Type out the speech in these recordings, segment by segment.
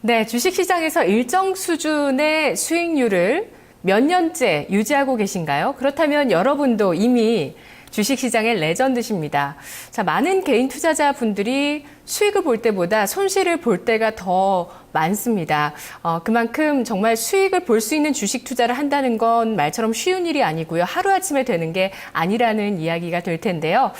네, 주식시장에서 일정 수준의 수익률을 몇 년째 유지하고 계신가요? 그렇다면 여러분도 이미 주식시장의 레전드십니다. 자, 많은 개인 투자자분들이 수익을 볼 때보다 손실을 볼 때가 더 많습니다. 그만큼 정말 수익을 볼 수 있는 주식 투자를 한다는 건 말처럼 쉬운 일이 아니고요. 하루아침에 되는 게 아니라는 이야기가 될 텐데요.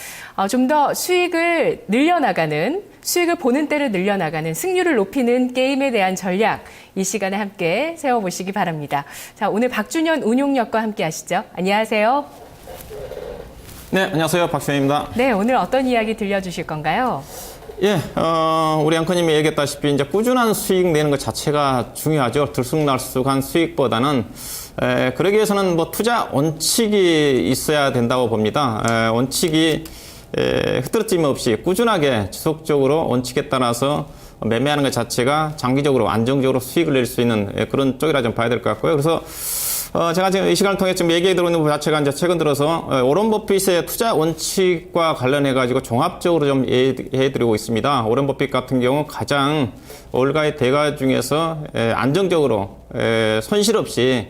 좀 더 수익을 늘려나가는, 수익을 보는 때를 늘려나가는, 승률을 높이는 게임에 대한 전략, 이 시간에 함께 세워보시기 바랍니다. 자, 오늘 박준현 운용역과 함께 하시죠. 안녕하세요. 네, 안녕하세요. 박준현입니다. 네, 오늘 어떤 이야기 들려주실 건가요? 예, 우리 앵커님이 얘기했다시피 이제 꾸준한 수익 내는 것 자체가 중요하죠. 들쑥날쑥한 수익보다는. 그러기 위해서는 뭐 투자 원칙이 있어야 된다고 봅니다. 원칙이 흐트러짐 없이 꾸준하게 지속적으로 원칙에 따라서 매매하는 것 자체가 장기적으로 안정적으로 수익을 낼 수 있는 그런 쪽이라 좀 봐야 될 것 같고요. 그래서 제가 지금 이 시간을 통해 지금 얘기해 드리는 것 자체가 이제 최근 들어서 워런 버핏의 투자 원칙과 관련해 가지고 종합적으로 좀 얘기해 드리고 있습니다. 워런 버핏 같은 경우 가장 올가의 대가 중에서 안정적으로 손실 없이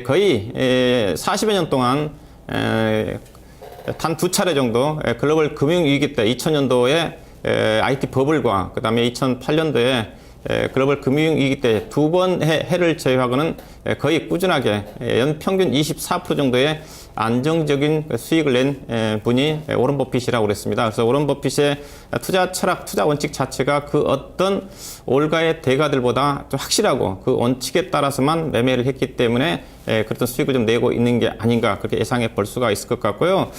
거의 40여 년 동안 단 2차례 정도 글로벌 금융위기 때 2000년도에 IT 버블과 그 다음에 2008년도에 글로벌 금융위기 때 2번 해를 제외하고는 거의 꾸준하게 연평균 24% 정도의 안정적인 수익을 낸 분이 워런 버핏이라고 그랬습니다. 그래서 워런 버핏의 투자 철학, 투자 원칙 자체가 그 어떤 올가의 대가들보다 좀 확실하고 그 원칙에 따라서만 매매를 했기 때문에 그렇던 수익을 좀 내고 있는 게 아닌가 그렇게 예상해 볼 수가 있을 것 같고요.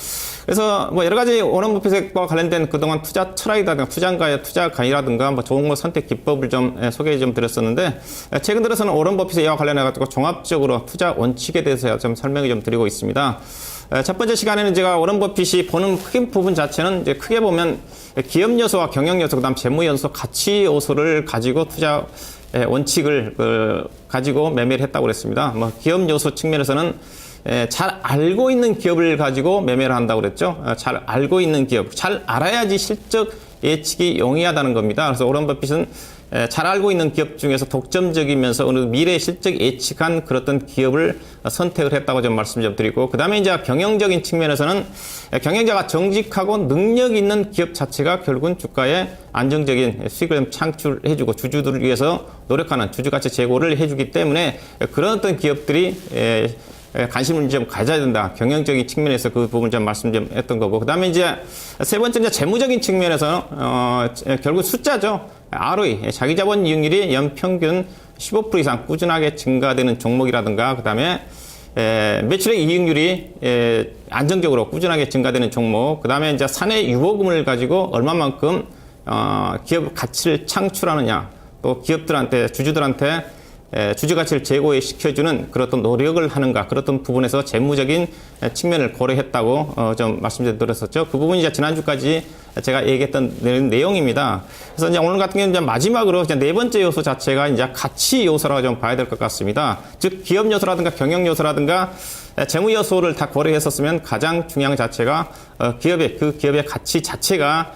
그래서 뭐 여러 가지 워런 버핏과 관련된 그동안 투자 철학이라든가 투자가의 투자 강의라든가 뭐 좋은 거 선택 기법을 좀 소개해 좀 드렸었는데 최근 들어서는 워런 버핏의 이와 관련해 가지고 종합적으로 투자 원칙에 대해서 좀 설명을 좀 드리고 있습니다. 첫 번째 시간에는 제가 워런 버핏이 보는 큰 부분 자체는 이제 크게 보면 기업 요소와 경영 요소, 그다음 재무 요소, 가치 요소를 가지고 투자 원칙을 가지고 매매를 했다고 그랬습니다. 뭐 기업 요소 측면에서는 잘 알고 있는 기업을 가지고 매매를 한다고 그랬죠. 잘 알고 있는 기업, 잘 알아야지 실적 예측이 용이하다는 겁니다. 그래서 워런 버핏은 잘 알고 있는 기업 중에서 독점적이면서 어느 미래 실적 예측한 그런 기업을 선택을 했다고 좀 말씀 좀 드리고, 그 다음에 이제 경영적인 측면에서는 경영자가 정직하고 능력 있는 기업 자체가 결국은 주가에 안정적인 수익을 창출해주고 주주들을 위해서 노력하는 주주가치 제고를 해주기 때문에 그런 어떤 기업들이 관심을 좀 가져야 된다. 경영적인 측면에서 그 부분 좀 말씀 좀 했던 거고. 그 다음에 이제 세 번째 이제 재무적인 측면에서, 결국 숫자죠. ROE, 자기자본 이익률이 연평균 15% 이상 꾸준하게 증가되는 종목이라든가, 그 다음에, 매출액 이익률이, 안정적으로 꾸준하게 증가되는 종목, 그 다음에 이제 사내 유보금을 가지고 얼마만큼, 기업 가치를 창출하느냐, 또 기업들한테, 주주들한테 주주가치를 제고시켜주는 그런 어떤 노력을 하는가, 그런 부분에서 재무적인 측면을 고려했다고 좀 말씀드렸었죠. 그 부분이 이제 지난주까지 제가 얘기했던 내용입니다. 그래서 이제 오늘 같은 경우는 이제 마지막으로 이제 네 번째 요소 자체가 이제 가치 요소라고 좀 봐야 될 것 같습니다. 즉 기업 요소라든가 경영 요소라든가 재무 요소를 다 고려했었으면 가장 중요한 자체가 그 기업의 가치 자체가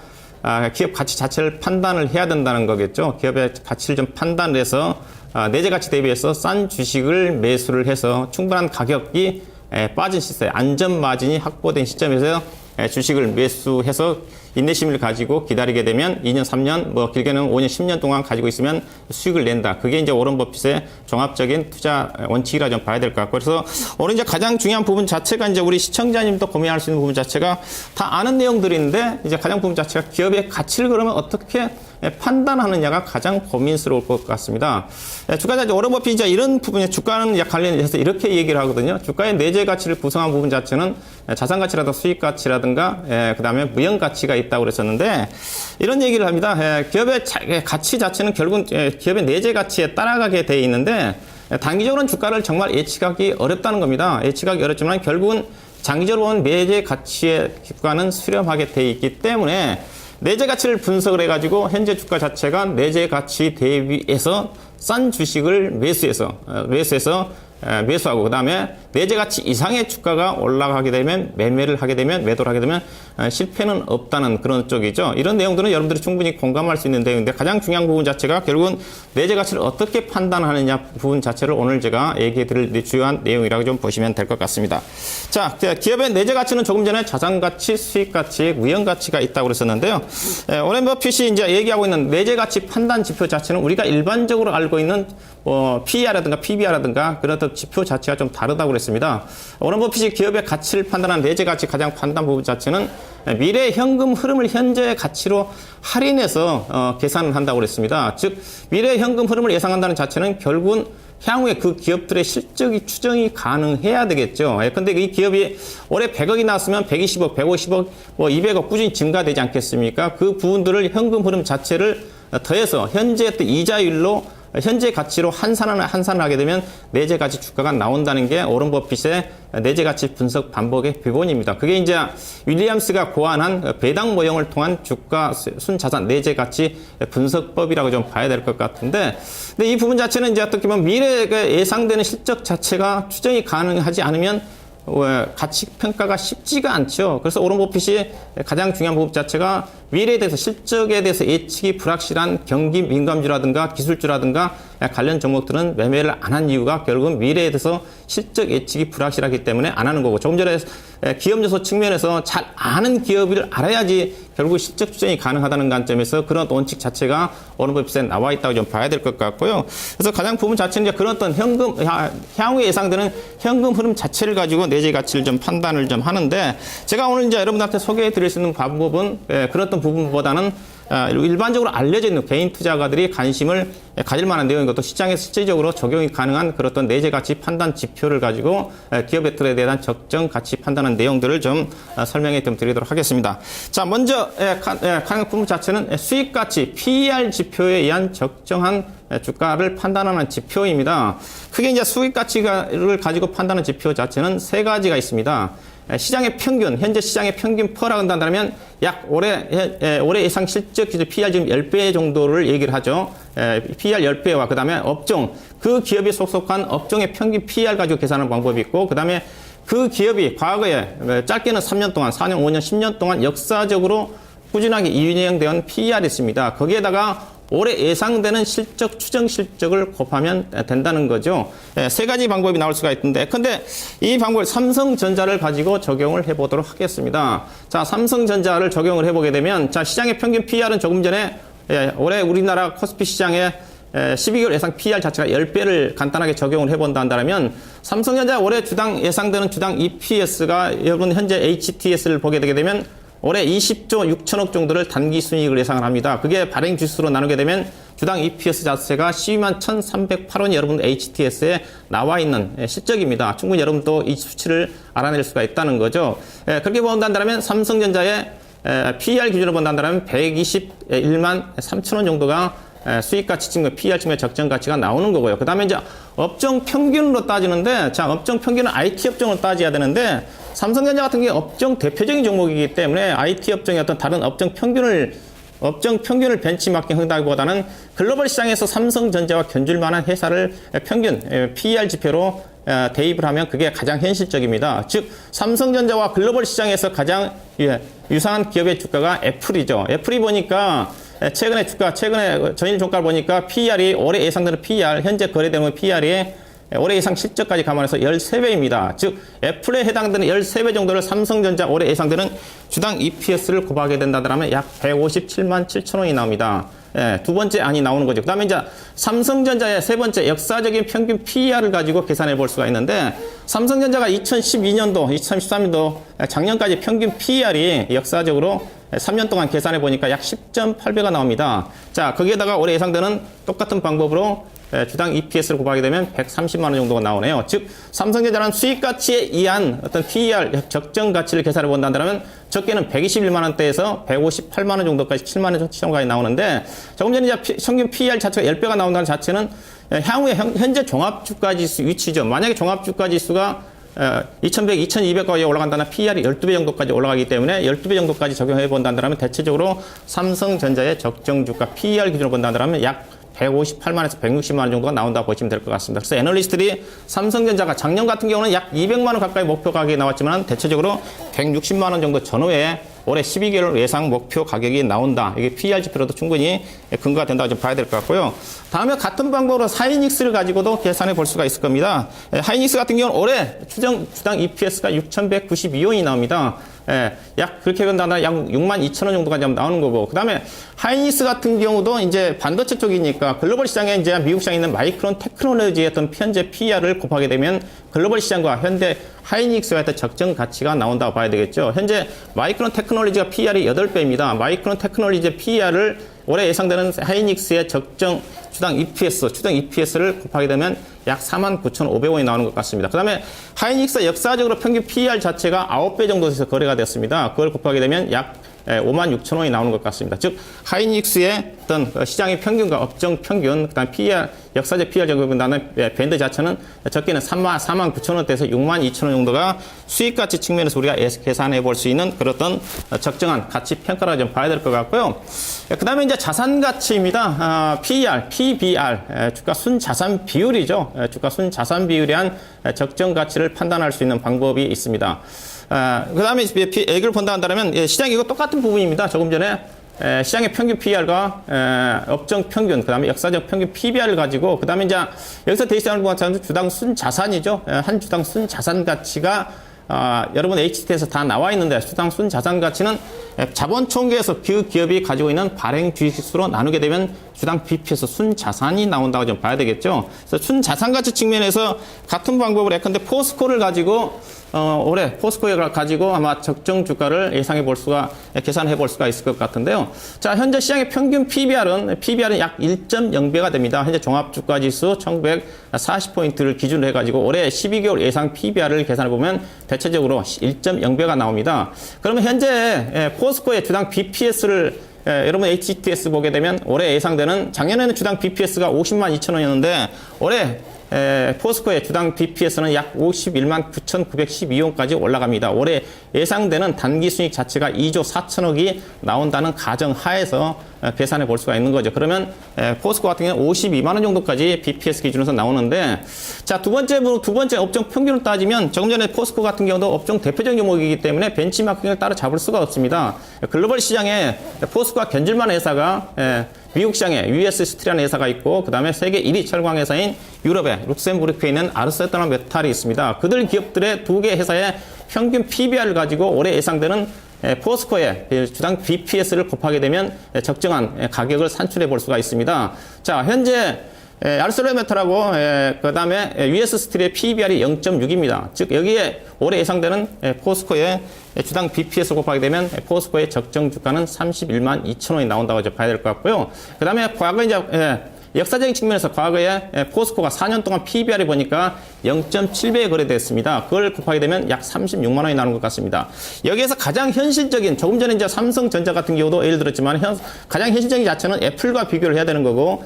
기업 가치 자체를 판단을 해야 된다는 거겠죠. 기업의 가치를 좀 판단을 해서 내재 가치 대비해서 싼 주식을 매수를 해서 충분한 가격이 빠진 시세, 안전 마진이 확보된 시점에서 주식을 매수해서 인내심을 가지고 기다리게 되면 2년, 3년, 뭐 길게는 5년, 10년 동안 가지고 있으면 수익을 낸다. 그게 이제 워런 버핏의 종합적인 투자 원칙이라 좀 봐야 될 것 같고, 그래서 오늘 이제 가장 중요한 부분 자체가 이제 우리 시청자님도 고민할 수 있는 부분 자체가 다 아는 내용들인데 이제 가장 부분 자체가 기업의 가치를 그러면 어떻게 판단하느냐가 가장 고민스러울 것 같습니다. 주가자 워런 버핏이 이제 이런 부분에 주가는 관련해서 이렇게 얘기를 하거든요. 주가의 내재 가치를 구성한 부분 자체는 자산 가치라든가 수익 가치라든가 그다음에 무형 가치가 있다고 그랬었는데 이런 얘기를 합니다. 기업의 가치 자체는 결국은 기업의 내재 가치에 따라가게 돼 있는데 단기적으로는 주가를 정말 예측하기 어렵다는 겁니다. 예측하기 어렵지만 결국은 장기적으로 보면 내재 가치의 주가는 수렴하게 돼 있기 때문에 내재 가치를 분석을 해가지고 현재 주가 자체가 내재 가치 대비해서 싼 주식을 매수해서 매수하고 그다음에 내재 가치 이상의 주가가 올라가게 되면 매매를 하게 되면 매도를 하게 되면 실패는 없다는 그런 쪽이죠. 이런 내용들은 여러분들이 충분히 공감할 수 있는 내용인데 가장 중요한 부분 자체가 결국은 내재 가치를 어떻게 판단하느냐 부분 자체를 오늘 제가 얘기해 드릴 주요한 내용이라고 좀 보시면 될 것 같습니다. 자, 기업의 내재 가치는 조금 전에 자산 가치, 수익 가치, 무형 가치가 있다고 그랬었는데요. 오렌 버핏이 이제 얘기하고 있는 내재 가치 판단 지표 자체는 우리가 일반적으로 알고 있는 PER라든가 PBR라든가 그런 어떤 지표 자체가 좀 다르다고 그랬습니다. 오렌 버핏이 기업의 가치를 판단하는 내재 가치 가장 판단 부분 자체는 미래 현금 흐름을 현재의 가치로 할인해서 계산을 한다고 그랬습니다. 즉 미래 현금 흐름을 예상한다는 자체는 결국은 향후에 그 기업들의 실적이 추정이 가능해야 되겠죠. 근데 이 기업이 올해 100억이 나왔으면 120억, 150억, 200억 꾸준히 증가되지 않겠습니까? 그 부분들을 현금 흐름 자체를 더해서 현재 이자율로 현재 가치로 환산을 하게 되면 내재 가치 주가가 나온다는 게 오런 버핏의 내재 가치 분석 반복의 기본입니다. 그게 이제 윌리엄스가 고안한 배당 모형을 통한 주가 순자산 내재 가치 분석법이라고 좀 봐야 될 것 같은데, 근데 이 부분 자체는 이제 어떻게 보면 미래에 예상되는 실적 자체가 추정이 가능하지 않으면 가치 평가가 쉽지가 않죠. 그래서 오런 버핏이 가장 중요한 부분 자체가 미래에 대해서 실적에 대해서 예측이 불확실한 경기 민감주라든가 기술주라든가 관련 종목들은 매매를 안 한 이유가 결국은 미래에 대해서 실적 예측이 불확실하기 때문에 안 하는 거고, 조금 전에 기업 요소 측면에서 잘 아는 기업을 알아야지 결국 실적 추정이 가능하다는 관점에서 그런 원칙 자체가 오런 버핏에 나와 있다고 좀 봐야 될 것 같고요. 그래서 가장 부분 자체는 이제 그런 어떤 현금 향후에 예상되는 현금 흐름 자체를 가지고 내재 가치를 좀 판단을 좀 하는데, 제가 오늘 이제 여러분들한테 소개해 드릴 수 있는 방법은 그런 어떤 부분보다는 일반적으로 알려져 있는 개인 투자가들이 관심을 가질 만한 내용인 것도 시장에 실질적으로 적용이 가능한 그런 어떤 내재 가치 판단 지표를 가지고 기업들에 대한 적정 가치 판단하는 내용들을 좀 설명해 좀 드리도록 하겠습니다. 자, 먼저 가능 부분 자체는 수익 가치 PER 지표에 의한 적정한 주가를 판단하는 지표입니다. 크게 이제 수익 가치를 가지고 판단하는 지표 자체는 세 가지가 있습니다. 시장의 평균, 현재 시장의 평균 퍼라고 한다면 약 올해 예상 실적 기준 PER 지금 10배 정도를 얘기를 하죠. PER 10배와 그 다음에 업종, 그 기업이 속속한 업종의 평균 PER 가지고 계산하는 방법이 있고, 그 다음에 그 기업이 과거에 짧게는 3년 동안, 4년, 5년, 10년 동안 역사적으로 꾸준하게 이행되어 PER이 있습니다. 거기에다가 올해 예상되는 실적, 추정 실적을 곱하면 된다는 거죠. 세 가지 방법이 나올 수가 있는데, 근데 이 방법을 삼성전자를 가지고 적용을 해보도록 하겠습니다. 자, 삼성전자를 적용을 해보게 되면, 자, 시장의 평균 PER은 조금 전에 올해 우리나라 코스피 시장의 12개월 예상 PER 자체가 10배를 간단하게 적용을 해본다 한다면, 삼성전자 올해 주당 예상되는 주당 EPS가 여러분 현재 HTS를 보게 되게 되면 올해 20조 6천억 정도를 단기 순이익을 예상을 합니다. 그게 발행 주수로 나누게 되면 주당 EPS 자체가 12만 1,308원이 여러분 HTS에 나와 있는 실적입니다. 충분히 여러분도 이 수치를 알아낼 수가 있다는 거죠. 그렇게 본다면 삼성전자의 PER 기준으로 본다면 121만 3천원 정도가 수익 가치 측면, PER 측면 적정 가치가 나오는 거고요. 그 다음에 이제 업종 평균으로 따지는데, 자, 업종 평균은 IT 업종으로 따져야 되는데, 삼성전자 같은 게 업종 대표적인 종목이기 때문에 IT 업종의 어떤 다른 업종 평균을 벤치마킹 한다기보다는 글로벌 시장에서 삼성전자와 견줄 만한 회사를 평균 PER 지표로 대입을 하면 그게 가장 현실적입니다. 즉 삼성전자와 글로벌 시장에서 가장 유사한 기업의 주가가 애플이죠. 애플이 보니까 최근에 전일 종가를 보니까 PER이 올해 예상되는 PER, 현재 거래되는 PER이 올해 예상 실적까지 감안해서 13배입니다. 즉 애플에 해당되는 13배 정도를 삼성전자 올해 예상되는 주당 EPS를 곱하게 된다면 약 157만 7천원이 나옵니다. 두 번째 안이 나오는 거죠. 그 다음에 이제 삼성전자의 세 번째 역사적인 평균 PER을 가지고 계산해 볼 수가 있는데, 삼성전자가 2012년도, 2013년도 작년까지 평균 PER이 역사적으로 3년 동안 계산해 보니까 약 10.8배가 나옵니다. 자, 거기에다가 올해 예상되는 똑같은 방법으로 주당 EPS를 곱하게 되면 130만 원 정도가 나오네요. 즉 삼성전자는 수익 가치에 의한 어떤 PER 적정 가치를 계산해 본다면 적게는 121만 원대에서 158만 원 정도까지 7만 원 정도까지 나오는데, 조금 전에 이제 평균 PER 자체가 10배가 나온다는 자체는 향후에 현재 종합주가지수 위치죠. 만약에 종합주가지수가 2100, 2200까지 올라간다면 PER이 12배 정도까지 올라가기 때문에 12배 정도까지 적용해 본다면 대체적으로 삼성전자의 적정 주가 PER 기준으로 본다면 약 158만에서 160만 원 정도가 나온다고 보시면 될 것 같습니다. 그래서 애널리스트들이 삼성전자가 작년 같은 경우는 약 200만 원 가까이 목표 가격이 나왔지만 대체적으로 160만 원 정도 전후에 올해 12개월 예상 목표 가격이 나온다. 이게 PER 지표로도 충분히 근거가 된다고 좀 봐야 될 것 같고요. 다음에 같은 방법으로 하이닉스를 가지고도 계산해 볼 수가 있을 겁니다. 하이닉스 같은 경우는 올해 추정 주당 EPS가 6,192원이 나옵니다. 약 그렇게 된다면 약 62,000원 정도가 좀 나오는 거고, 그 다음에 하이닉스 같은 경우도 이제 반도체 쪽이니까 글로벌 시장에 이제 미국 시장에 있는 마이크론 테크놀로지의 어떤 현재 PER을 곱하게 되면 글로벌 시장과 현대 하이닉스와 어떤 적정 가치가 나온다고 봐야 되겠죠. 현재 마이크론 테크놀로지가 PER이 8배입니다. 마이크론 테크놀로지의 PER을 올해 예상되는 하이닉스의 적정 주당 EPS를 곱하게 되면 약 49,500원이 나오는 것 같습니다. 그 다음에 하이닉스 역사적으로 평균 PER 자체가 9배 정도 돼서 거래가 됐습니다. 그걸 곱하게 되면 약 56,000원이 나오는 것 같습니다. 즉 하이닉스의 어떤 시장의 평균과 업종 평균, 그다음 PER, 역사적 PER 정도 나는 밴드 자체는 적게는 49,000원대에서 62,000원 정도가 수익 가치 측면에서 우리가 계산해 볼 수 있는 그런 어떤 적정한 가치 평가를 좀 봐야 될 것 같고요. 그다음에 이제 자산 가치입니다. PER, PBR, 주가 순자산 비율이죠. 주가 순자산 비율에 한 적정 가치를 판단할 수 있는 방법이 있습니다. 그 다음에 액을 본다 한다면 시장 이거 똑같은 부분입니다. 조금 전에 시장의 평균 PER과 업종 평균, 그 다음에 역사적 평균 PBR을 가지고, 그 다음에 이제 여기서 대시하는 것 같아서 주당 순자산이죠. 한 주당 순자산 가치가 여러분 HT에서 다 나와 있는데, 주당 순자산 가치는 자본 총계에서 그 기업이 가지고 있는 발행 주식수로 나누게 되면 주당 BP에서 순자산이 나온다고 좀 봐야 되겠죠. 그래서 순자산 가치 측면에서 같은 방법을 했건데 포스코를 가지고 올해 포스코에 가지고 아마 적정 주가를 예상해 볼 수가, 계산해 볼 수가 있을 것 같은데요. 자, 현재 시장의 평균 PBR은 약 1.0배가 됩니다. 현재 종합주가지수 1940포인트를 기준으로 해가지고 올해 12개월 예상 PBR을 계산해 보면 대체적으로 1.0배가 나옵니다. 그러면 현재 포스코의 주당 BPS를 여러분 HTS 보게 되면 올해 예상되는, 작년에는 주당 BPS가 50만 2천원이었는데 올해 포스코의 주당 BPS는 약 51만 9,912원까지 올라갑니다. 올해 예상되는 단기 수익 자체가 2조 4천억이 나온다는 가정 하에서 계산해 볼 수가 있는 거죠. 그러면 포스코 같은 경우는 52만 원 정도까지 BPS 기준에서 나오는데, 자, 두 번째 업종 평균을 따지면 조금 전에 포스코 같은 경우도 업종 대표적인 종목이기 때문에 벤치마킹을 따로 잡을 수가 없습니다. 글로벌 시장에 포스코가 견줄만한 회사가 미국 시장에 US 스틸이라는 회사가 있고, 그 다음에 세계 1위 철강 회사인 유럽의 룩셈부르크에 있는 아르셀로메탈이 있습니다. 그들 기업들의 두 개 회사의 평균 PBR을 가지고 올해 예상되는 포스코의 주당 BPS를 곱하게 되면 적정한 가격을 산출해 볼 수가 있습니다. 자, 현재 아르셀로메탈하고 그 다음에 US 스틸의 PBR이 0.6입니다. 즉 여기에 올해 예상되는 포스코의 주당 BPS 곱하게 되면 포스코의 적정 주가는 31만 2천원이 나온다고 봐야 될 것 같고요. 그 다음에 과거 이제 역사적인 측면에서 과거에 포스코가 4년 동안 PBR을 보니까 0.7배에 거래됐습니다. 그걸 곱하게 되면 약 36만 원이 나오는 것 같습니다. 여기에서 가장 현실적인, 조금 전에 이제 삼성전자 같은 경우도 예를 들었지만 가장 현실적인 자체는 애플과 비교를 해야 되는 거고,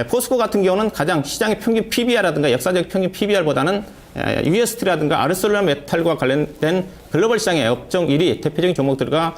포스코 같은 경우는 가장 시장의 평균 PBR라든가 역사적 평균 PBR보다는 UST라든가 아르셀로메탈과 관련된 글로벌 시장의 업종 1위 대표적인 종목들과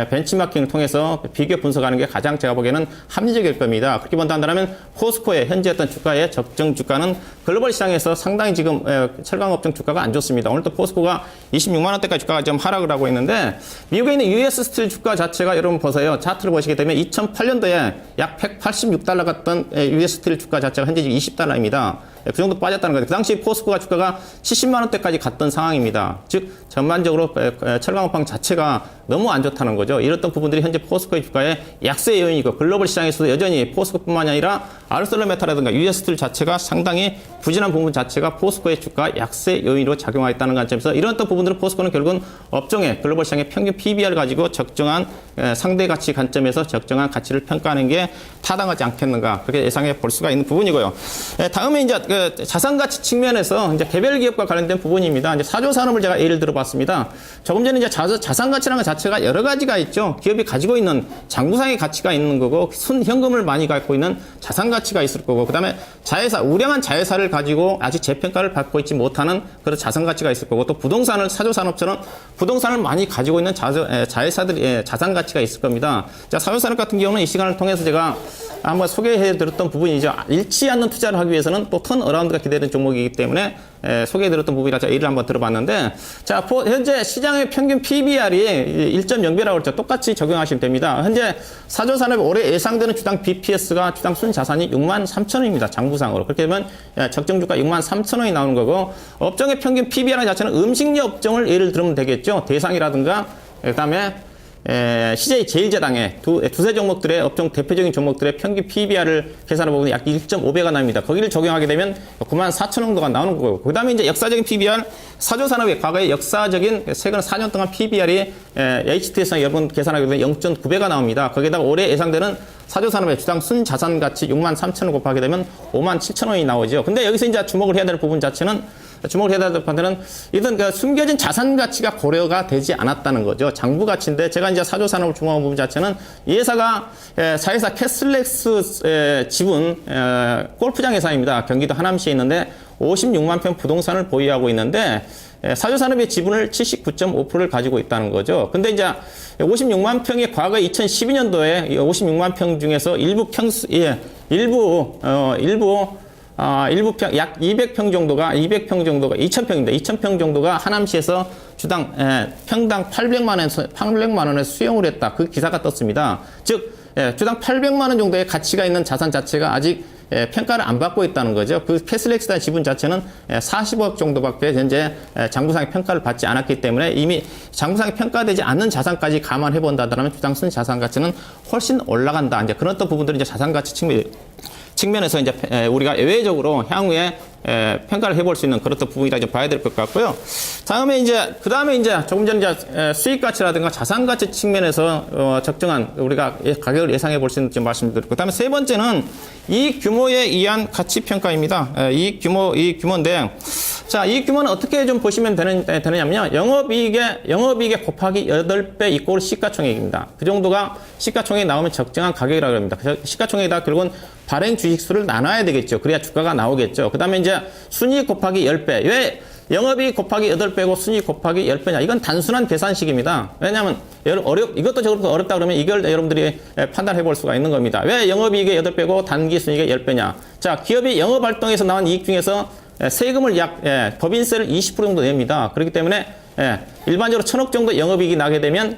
벤치마킹을 통해서 비교 분석하는 게 가장 제가 보기에는 합리적일 겁니다. 그렇게 본다면 포스코의 현재 어떤 주가의 적정 주가는 글로벌 시장에서 상당히 지금 철강 업종 주가가 안 좋습니다. 오늘도 포스코가 26만 원대까지 주가가 좀 하락을 하고 있는데, 미국에 있는 US 스틸 주가 자체가 여러분 보세요. 차트를 보시게 되면 2008년도에 약 186달러 갔던 US 스틸 주가 자체가 현재 지금 20달러입니다. 그 정도 빠졌다는 거죠. 그 당시 포스코가 주가가 70만 원대까지 갔던 상황입니다. 즉 전반적으로 철강업황 자체가 너무 안 좋다는 거죠. 이랬던 부분들이 현재 포스코의 주가의 약세 요인이고, 글로벌 시장에서도 여전히 포스코뿐만이 아니라 아르셀로메탈이라든가 US 스틸 자체가 상당히 부진한 부분 자체가 포스코의 주가 약세 요인으로 작용하고 있다는 관점에서 이런 어떤 부분들은 포스코는 결국은 업종의 글로벌 시장의 평균 PBR을 가지고 적정한 상대 가치 관점에서 적정한 가치를 평가하는 게 타당하지 않겠는가, 그렇게 예상해 볼 수가 있는 부분이고요. 다음에 이제 자산 가치 측면에서 이제 개별 기업과 관련된 부분입니다. 이제 사조 산업을 제가 예를 들어봤습니다. 조금 전에 이제 자산 가치라는 것 자체가 여러 가지 가지가 있죠. 기업이 가지고 있는 장부상의 가치가 있는 거고, 순현금을 많이 갖고 있는 자산 가치가 있을 거고, 그 다음에 자회사, 우량한 자회사를 가지고 아직 재평가를 받고 있지 못하는 그런 자산 가치가 있을 거고, 또 부동산을, 사조산업처럼 부동산을 많이 가지고 있는 자회사들의 자산 가치가 있을 겁니다. 자, 사조산업 같은 경우는 이 시간을 통해서 제가 한번 소개해 드렸던 부분이죠. 잃지 않는 투자를 하기 위해서는 또 턴어라운드가 기대되는 종목이기 때문에 소개해 드렸던 부분이라 제가 예를 한번 들어봤는데, 자, 현재 시장의 평균 PBR이 1.0배라고 했죠. 똑같이 적용하시면 됩니다. 현재 사조산업의 올해 예상되는 주당 BPS가 주당 순자산이 63,000원입니다. 장부상으로. 그렇게 되면 적정주가 63,000원이 나오는 거고, 업종의 평균 PBR 자체는 음식료 업종을 예를 들면 되겠죠. 대상이라든가, 그 다음에 CJ 제일제당의 두세 종목들의 업종 대표적인 종목들의 평균 PBR을 계산해 보면 약 1.5배가 납니다. 거기를 적용하게 되면 94,000원 정도가 나오는 거고, 그 다음에 이제 역사적인 PBR, 사조산업의 과거의 역사적인 최근 4년 동안 PBR이 HT에서 여러분 계산하게 되면 0.9배가 나옵니다. 거기에다가 올해 예상되는 사조산업의 주당 순자산 가치 63,000원 곱하게 되면 57,000원이 나오죠. 근데 여기서 이제 주목을 해야 될 부분 자체는, 주목을 해야 될 판단은 이런 그 숨겨진 자산 가치가 고려가 되지 않았다는 거죠. 장부 가치인데, 제가 이제 사조산업을 주목한 부분 자체는 이 회사가 사회사 캐슬렉스 지분 골프장 회사입니다. 경기도 하남시에 있는데 56만 평 부동산을 보유하고 있는데 사조산업의 지분을 79.5%를 가지고 있다는 거죠. 근데 이제 56만 평이 과거 2012년도에 56만 평 중에서 일부 약 200평 정도가 2,000평입니다. 2,000평 정도가 하남시에서 주당 평당 800만 원에 수용을 했다. 그 기사가 떴습니다. 즉 주당 800만 원 정도의 가치가 있는 자산 자체가 아직 평가를 안 받고 있다는 거죠. 그 캐슬렉스단 지분 자체는 40억 정도밖에 현재 장부상의 평가를 받지 않았기 때문에 이미 장부상이 평가되지 않는 자산까지 감안해 본다면 주당 순 자산 가치는 훨씬 올라간다. 이제 그런 또 부분들이 이제 자산 가치 측면에서 이제 우리가 예외적으로 향후에 평가를 해볼 수 있는 그런 부분이라 좀 봐야 될 것 같고요. 그 다음에 이제 조금 전에 이제 수익 가치라든가 자산 가치 측면에서 적정한 우리가 가격을 예상해 볼 수 있는 좀 말씀드리고, 그 다음에 세 번째는 이 규모에 의한 가치 평가입니다. 이 규모인데, 자, 이 규모는 어떻게 좀 보시면 되느냐면요. 영업이익에 곱하기 8배 이꼴 시가총액입니다. 그 정도가 시가총액이 나오면 적정한 가격이라고 합니다. 시가총액에다 결국은 발행 주식수를 나눠야 되겠죠. 그래야 주가가 나오겠죠. 그 다음에 이제 순이익 곱하기 10배. 왜 영업이익 곱하기 8배고 순이익 곱하기 10배냐. 이건 단순한 계산식입니다. 왜냐하면 이것도 저것도 어렵다 그러면 이걸 여러분들이 판단해 볼 수가 있는 겁니다. 왜 영업이익의 8배고 단기순이익의 10배냐. 자, 기업이 영업활동에서 나온 이익 중에서 세금을 법인세를 20% 정도 냅니다. 그렇기 때문에 일반적으로 1,000억 정도 영업이익이 나게 되면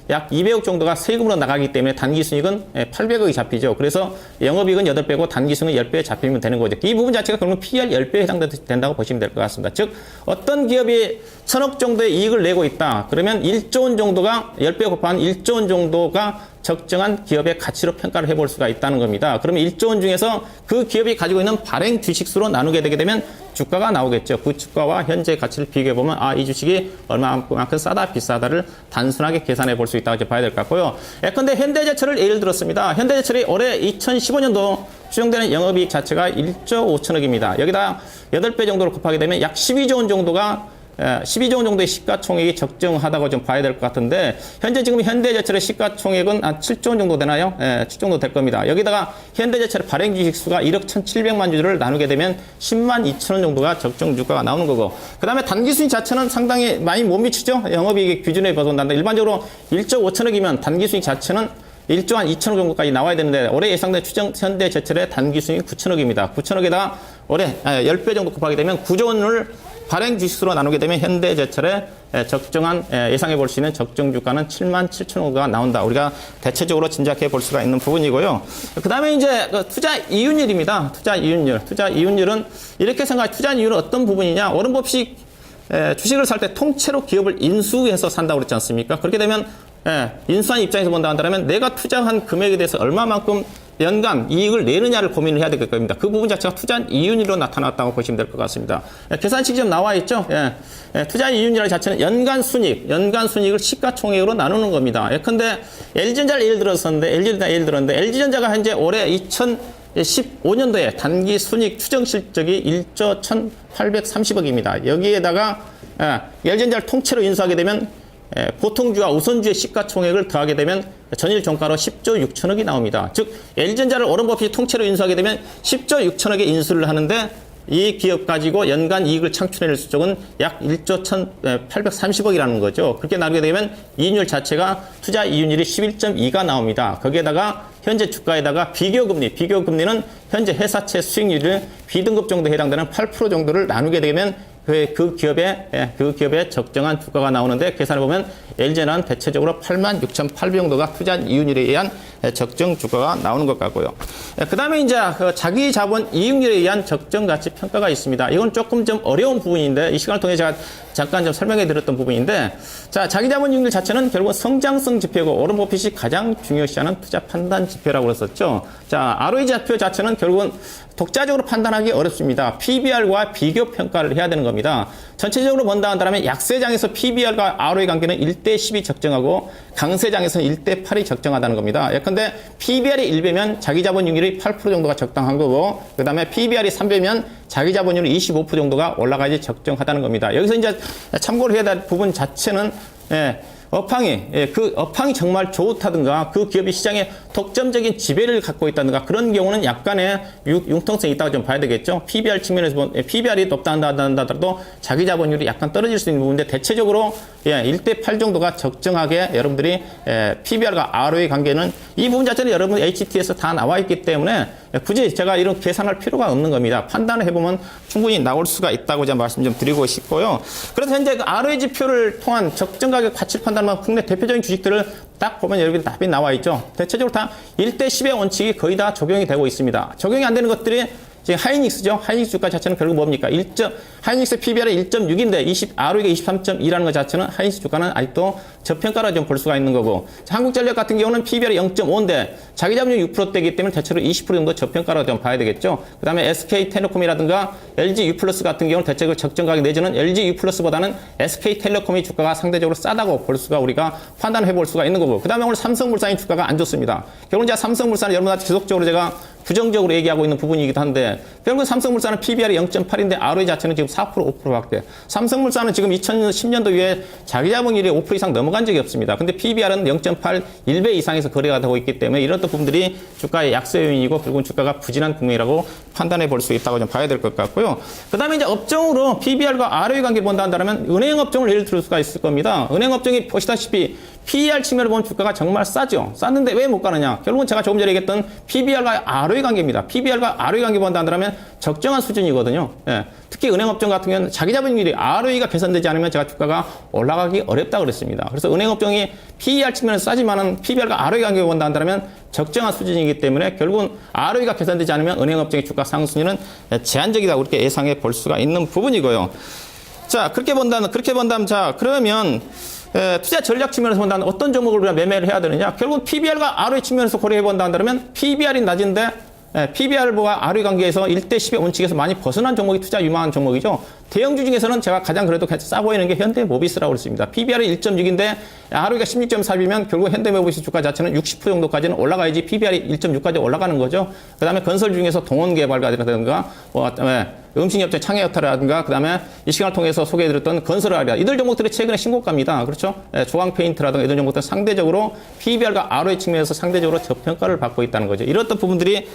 약 200억 정도가 세금으로 나가기 때문에 단기순이익은 800억이 잡히죠. 그래서 영업이익은 8배고 단기순이익은 10배에 잡히면 되는 거죠. 이 부분 자체가 그러면 PER 10배에 해당된다고 보시면 될 것 같습니다. 즉 어떤 기업이 1,000억 정도의 이익을 내고 있다. 그러면 1조 원 정도가 10배 곱한 1조 원 정도가 적정한 기업의 가치로 평가를 해볼 수가 있다는 겁니다. 그러면 1조 원 중에서 그 기업이 가지고 있는 발행 주식수로 나누게 되게 되면 주가가 나오겠죠. 그 주가와 현재 가치를 비교해보면 이 주식이 얼마만큼 싸다 비싸다를 단순하게 계산해 볼 수 있다고 봐야 될 것 같고요. 예컨대 현대제철을 예를 들었습니다. 현대제철이 올해 2015년도 추정되는 영업이익 자체가 1조 5천억입니다. 여기다 8배 정도로 곱하게 되면 약 12조 원 정도가 12조 원 정도의 시가총액이 적정하다고 좀 봐야 될 것 같은데, 현재 지금 현대제철의 시가총액은 한 7조 원 정도 되나요? 7조 정도 될 겁니다. 여기다가 현대제철의 발행 주식수가 1억 1,700만 주를 나누게 되면 10만 2천 원 정도가 적정 주가가 나오는 거고, 그 다음에 단기순이익 자체는 상당히 많이 못 미치죠. 영업이익의 기준에 벗어난다. 일반적으로 1조 5천억이면 단기순이익 자체는 1조 한 2천억 정도까지 나와야 되는데, 올해 예상된 추정 현대제철의 단기순이익 9천억입니다. 9천억에다가 올해 10배 정도 곱하게 되면 9조 원을 발행 주식수로 나누게 되면 현대제철의 적정한 예상해 볼 수 있는 적정 주가는 7만 7천 원가 나온다. 우리가 대체적으로 짐작해 볼 수가 있는 부분이고요. 그 다음에 이제 투자 이윤율입니다. 투자 이윤율은 이렇게 생각해. 투자 이윤은 어떤 부분이냐. 워런버핏이 주식을 살 때 통째로 기업을 인수해서 산다고 그랬지 않습니까? 그렇게 되면 인수한 입장에서 본다 한다면 내가 투자한 금액에 대해서 얼마만큼 연간 이익을 내느냐를 고민을 해야 될 겁니다. 그 부분 자체가 투자 이윤율로 나타났다고 보시면 될 것 같습니다. 계산식이 좀 나와 있죠. 투자 이윤율 자체는 연간 순이익을 시가총액으로 나누는 겁니다. 예컨대 LG전자를 예를 들었는데 LG전자가 현재 올해 2015년도에 단기 순이익 추정 실적이 1조 1,830억입니다. 여기에다가 LG전자를 통째로 인수하게 되면 보통주와 우선주의 시가총액을 더하게 되면 전일 종가로 10조 6천억이 나옵니다. 즉 LG전자를 오른버핏이 통째로 인수하게 되면 10조 6천억에 인수를 하는데 이 기업 가지고 연간 이익을 창출해낼 수적은 약 1조 1,830억이라는 거죠. 그렇게 나누게 되면 이윤율 자체가 투자 이윤율이 11.2가 나옵니다. 거기에다가 현재 주가에다가 비교금리는 현재 회사채 수익률을 B등급 정도에 해당되는 8% 정도를 나누게 되면 그 기업의 적정한 주가가 나오는데 계산해 보면 LG는 대체적으로 86,800 정도가 투자 이윤율에 의한 적정 주가가 나오는 것 같고요. 그 다음에 이제 자기 자본 이익률에 의한 적정 가치 평가가 있습니다. 이건 조금 좀 어려운 부분인데 이 시간을 통해 제가 잠깐 좀 설명해 드렸던 부분인데 자, 자기 자본 이익률 자체는 결국 성장성 지표고 오른버핏이 가장 중요시하는 투자 판단 지표라고 그랬었죠. 자, ROE 지표 자체는 결국은 독자적으로 판단하기 어렵습니다. PBR과 비교 평가를 해야 되는 겁니다. 전체적으로 본다 한다면 약세장에서 PBR과 ROE 관계는 1대10이 적정하고 강세장에서는 1대8이 적정하다는 겁니다. 예컨대 PBR이 1배면 자기 자본이익률이 8% 정도가 적당한 거고 그 다음에 PBR이 3배면 자기 자본율이 25% 정도가 올라가야지 적정하다는 겁니다. 여기서 이제 참고를 해야 될 부분 자체는 그 업황이 정말 좋다든가 그 기업이 시장에 독점적인 지배를 갖고 있다든가 그런 경우는 약간의 융통성이 있다고 좀 봐야 되겠죠. PBR 측면에서 보면 PBR이 높다 한다더라도 자기 자본율이 약간 떨어질 수 있는 부분인데 대체적으로 1대8 정도가 적정하게 여러분들이 PBR과 ROE 관계는 이 부분 자체는 여러분 HT에서 다 나와 있기 때문에 굳이 제가 이런 계산할 필요가 없는 겁니다. 판단을 해보면 충분히 나올 수가 있다고 제가 말씀 좀 드리고 싶고요. 그래서 현재 그 ROE 지표를 통한 적정 가격 가치를 판단하면 국내 대표적인 주식들을 딱 보면 여기 답이 나와 있죠. 대체적으로 다 1대10의 원칙이 거의 다 적용이 되고 있습니다. 적용이 안 되는 것들이 지금 하이닉스죠. 하이닉스 주가 자체는 결국 뭡니까? 하이닉스 PBR이 1.6인데 ROE가 23.2라는 것 자체는 하이닉스 주가는 아직도 저평가라 좀 볼 수가 있는 거고 한국전력 같은 경우는 PBR이 0.5인데 자기 자본율 6%대이기 때문에 대체로 20% 정도 저평가라 좀 봐야 되겠죠. 그 다음에 SK텔레콤이라든가 LG U+ 같은 경우는 대체적으로 적정 가격 내지는 LG U+보다는 SK텔레콤이 주가가 상대적으로 싸다고 볼 수가 우리가 판단해 볼 수가 있는 거고 그 다음에 오늘 삼성물산이 주가가 안 좋습니다. 결국 이제 삼성물산은 여러분들 지속적으로 제가 부정적으로 얘기하고 있는 부분이기도 한데 결국 삼성물산은 PBR이 0.8인데 ROE 자체는 지금 4% 5%밖에 삼성물산은 지금 2010년도 이후에 자기 자본율이 5% 이상 넘어간 적이 없습니다. 근데 PBR은 0.8 1배 이상에서 거래가 되고 있기 때문에 이런 부분들이 주가의 약세 요인이고 결국은 주가가 부진한 국면이라고 판단해 볼 수 있다고 좀 봐야 될 것 같고요. 그 다음에 이제 업종으로 PBR과 ROE 관계 본다 한다면 은행 업종을 예를 들 수가 있을 겁니다. 은행 업종이 보시다시피 PER 측면을 보면 주가가 정말 싸죠. 쌌는데 왜 못 가느냐? 결국은 제가 조금 전에 얘기했던 PBR과 ROE 관계입니다. PBR과 ROE 관계 본다 한다면 적정한 수준이거든요. 특히 은행업종 같은 경우는 자기 자본율이 ROE가 개선되지 않으면 제가 주가가 올라가기 어렵다고 그랬습니다. 그래서 은행업종이 PER 측면에서 싸지만은 PBR과 ROE 관계 본다 한다면 적정한 수준이기 때문에 결국은 ROE가 개선되지 않으면 은행업종의 주가 상승률은 제한적이다. 그렇게 예상해 볼 수가 있는 부분이고요. 자, 그렇게 본다면 자, 그러면 투자 전략 측면에서 본다면 어떤 종목을 우리가 매매를 해야 되느냐? 결국은 PBR과 ROE 측면에서 고려해 본다 한다면 PBR이 낮은데 PBR과 ROE 관계에서 1대10의 원칙에서 많이 벗어난 종목이 투자 유망한 종목이죠. 대형주 중에서는 제가 가장 그래도 싸 보이는 게 현대모비스라고 그랬습니다. PBR이 1.6인데 ROE가 16.4이면 결국 현대모비스 주가 자체는 60% 정도까지는 올라가야지 PBR이 1.6까지 올라가는 거죠. 그 다음에 건설 중에서 동원개발가라든가 음식업체 창해여타라든가 그 다음에 이 시간을 통해서 소개해드렸던 건설아리아 이들 종목들이 최근에 신고가입니다. 그렇죠? 조광페인트라든가 이런 종목들은 상대적으로 PBR과 ROE 측면에서 상대적으로 저평가를 받고 있다는 거죠. 이런 부분들이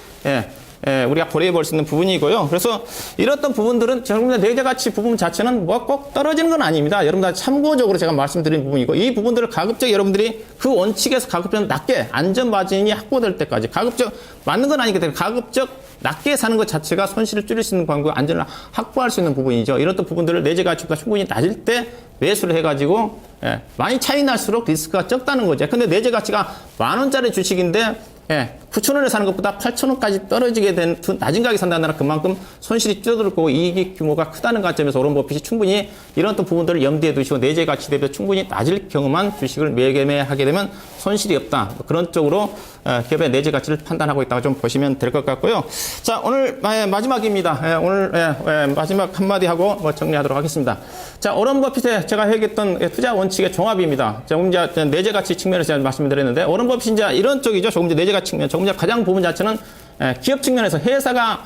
우리가 고려해 볼 수 있는 부분이고요. 그래서 이런 부분들은 정말 내재가치 부분 자체는 뭐 꼭 떨어지는 건 아닙니다. 여러분들 참고적으로 제가 말씀드린 부분이고 이 부분들을 가급적 여러분들이 그 원칙에서 가급적 낮게 안전마진이 확보될 때까지 가급적 맞는 건 아니기 때문에 가급적 낮게 사는 것 자체가 손실을 줄일 수 있는 방법과 안전을 확보할 수 있는 부분이죠. 이런 부분들을 내재가치가 충분히 낮을 때 매수를 해가지고 많이 차이 날수록 리스크가 적다는 거죠. 근데 내재가치가 10,000원짜리 주식인데 9,000원에 사는 것보다 8,000원까지 떨어지게 된 낮은 가격에 산다는 그만큼 손실이 줄어들 거고 이익 규모가 크다는 관점에서 오른버핏이 충분히 이런 부분들을 염두에 두시고 내재 가치 대비 충분히 낮을 경우만 주식을 매매하게 되면 손실이 없다. 그런 쪽으로 기업의 내재 가치를 판단하고 있다고 좀 보시면 될 것 같고요. 자, 오늘 마지막입니다. 오늘 마지막 한마디 하고 정리하도록 하겠습니다. 자, 오른버핏의 제가 얘기했던 투자 원칙의 종합입니다. 조금 이제 내재 가치 측면에서 제가 말씀드렸는데 오른버핏이 이제 이런 쪽이죠. 조금 이제 내재 가치 측면, 조금 이제 가장 부분 자체는 기업 측면에서 회사가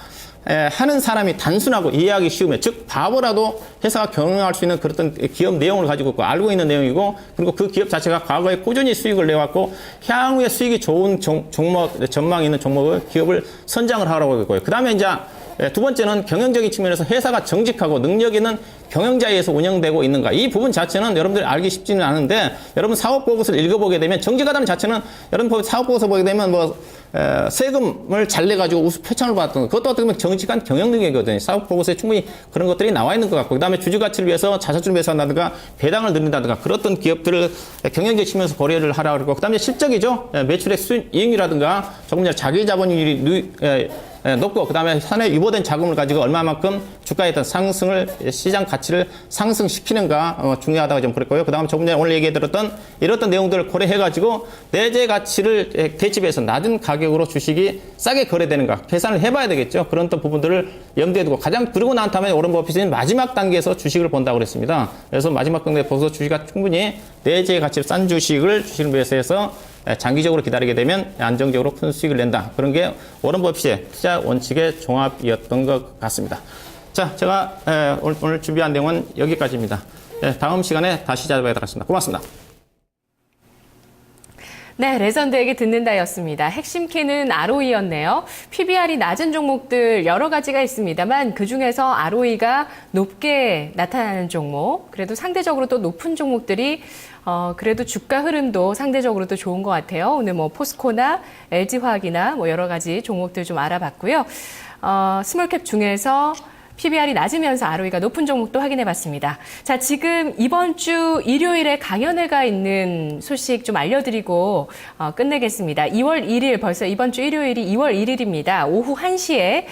하는 사람이 단순하고 이해하기 쉬우면, 즉 바보라도 회사가 경영할 수 있는 그런 기업 내용을 가지고 있고 알고 있는 내용이고, 그리고 그 기업 자체가 과거에 꾸준히 수익을 내왔고 향후에 수익이 좋은 종목, 전망이 있는 종목을 기업을 선정을 하라고 했고요. 그 다음에 이제 두 번째는 경영적인 측면에서 회사가 정직하고 능력 있는 경영자에 의해서 운영되고 있는가. 이 부분 자체는 여러분들이 알기 쉽지는 않은데, 여러분 사업보고서를 읽어보게 되면 정직하다는 자체는, 여러분 사업보고서 보게 되면 세금을 잘 내가지고 우수 표창을 받았던 것, 그것도 어떻게 보면 정직한 경영 능력이거든요. 사업보고서에 충분히 그런 것들이 나와 있는 것 같고, 그 다음에 주주가치를 위해서 자사주를 매수한다든가 배당을 늘린다든가 그런 어떤 기업들을 경영적 측면에서 고려를 하라고 그러고, 그 다음에 실적이죠. 매출액 수익률이라든가 조금 전에 자기자본율이 높고, 그 다음에 산에 유보된 자금을 가지고 얼마만큼 주가에 어떤 상승을, 시장 가치를 상승시키는가 중요하다고 좀 그랬고요. 그 다음에 조금 전에 오늘 얘기해드렸던 이런 내용들을 고려해가지고 내재 가치를 대집해서 낮은 가격으로 주식이 싸게 거래되는가 계산을 해봐야 되겠죠. 그런 또 부분들을 염두에 두고, 가장 그러고 난 다음에 오런 버핏은 마지막 단계에서 주식을 본다고 그랬습니다. 그래서 마지막 단계에 보서 주식이 충분히 내재 가치를 싼 주식을 매수해서 장기적으로 기다리게 되면 안정적으로 큰 수익을 낸다. 그런 게 워런 버핏의 투자 원칙의 종합이었던 것 같습니다. 자, 제가 오늘 준비한 내용은 여기까지입니다. 다음 시간에 다시 찾아뵙도록 하겠습니다. 고맙습니다. 네, 레전드에게 듣는다였습니다. 핵심 키는 ROE였네요. PBR이 낮은 종목들 여러 가지가 있습니다만 그중에서 ROE가 높게 나타나는 종목, 그래도 상대적으로 또 높은 종목들이 그래도 주가 흐름도 상대적으로도 좋은 것 같아요. 오늘 포스코나 LG화학이나 여러 가지 종목들 좀 알아봤고요. 스몰캡 중에서 PBR이 낮으면서 ROE가 높은 종목도 확인해 봤습니다. 자, 지금 이번 주 일요일에 강연회가 있는 소식 좀 알려드리고 끝내겠습니다. 2월 1일, 벌써 이번 주 일요일이 2월 1일입니다. 오후 1시에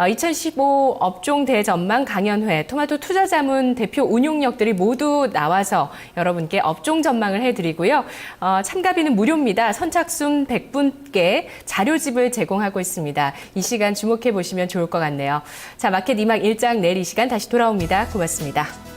2015 업종 대전망 강연회, 토마토 투자자문 대표 운용력들이 모두 나와서 여러분께 업종 전망을 해드리고요. 참가비는 무료입니다. 선착순 100분께 자료집을 제공하고 있습니다. 이 시간 주목해 보시면 좋을 것 같네요. 자, 마켓 이막 일장 내일 이 시간 다시 돌아옵니다. 고맙습니다.